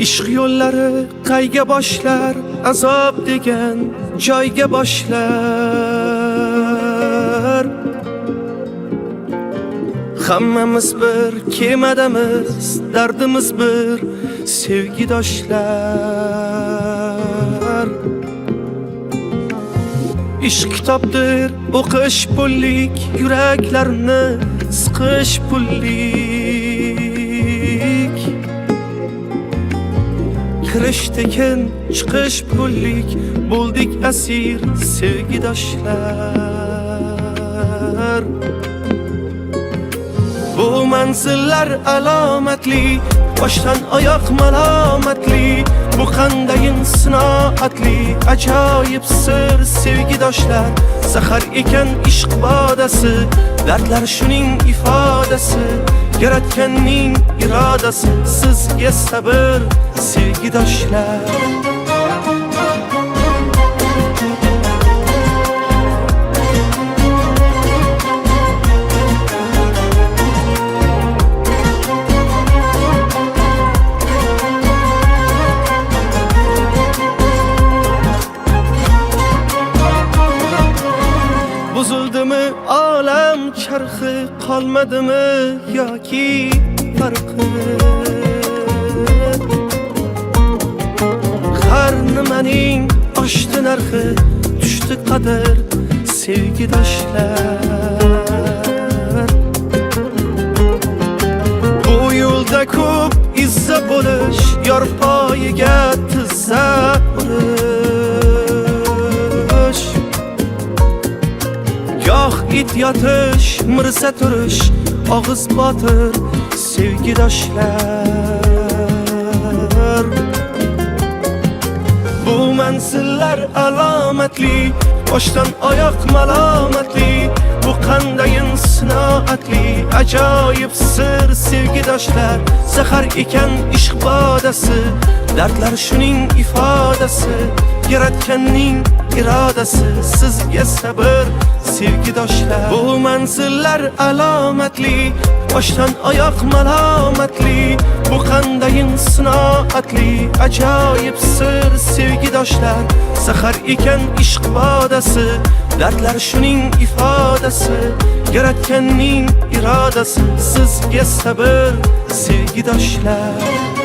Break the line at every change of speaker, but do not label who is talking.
ishq yo'llari qayga boshlar, azob degan joyga boshlar. Hammamiz bir kemadamiz, dardimiz bir sevgidoshlar. Ishq kitobdir, o'qish pullik, yuraklarni siqish pullik. Kirish tekin, chiqish pullik, bo'ldik asir sevgidoshlar. Bu manzillar alomatli, boshdan oyoq malomatli. Bu qandayin sinoatli, ajoyib sir sevgidoshlar. Zahar ekan ishq bodasi, dardlar shuning ifodasi. Yaratganning irodasi, sizga sabr sevgidoshlar. Buzuldimi olam charxi, qolmadimi yoki farqi? Har nimaning oshdi narxi, tushdi qadr sevgidoshlar. Bu yo'lda ko'p izza bo'lish, yor poyiga tizza urish. Goh it yotish, mirza turish, og'iz botir sevgidoshlar. Bu manzillar alomatli, boshdan oyoq malomatli. Bu qandayin sinoatli, ajoyib sir sevgidoshlar. Zahar ekan ishq bodasi, dardlar shuning ifodasi. Yaratganning irodasi, sizga sabr sevgidoshlar. Bu manzillar alomatli, boshdan oyoq malomatli. Bu qandayin sinoatli, ajoyib sir sevgidoshlar. Zahar ekan ishq bodasi, dardlar shuning ifodasi. Yaratganning irodasi, sizga sabr sevgidoshlar.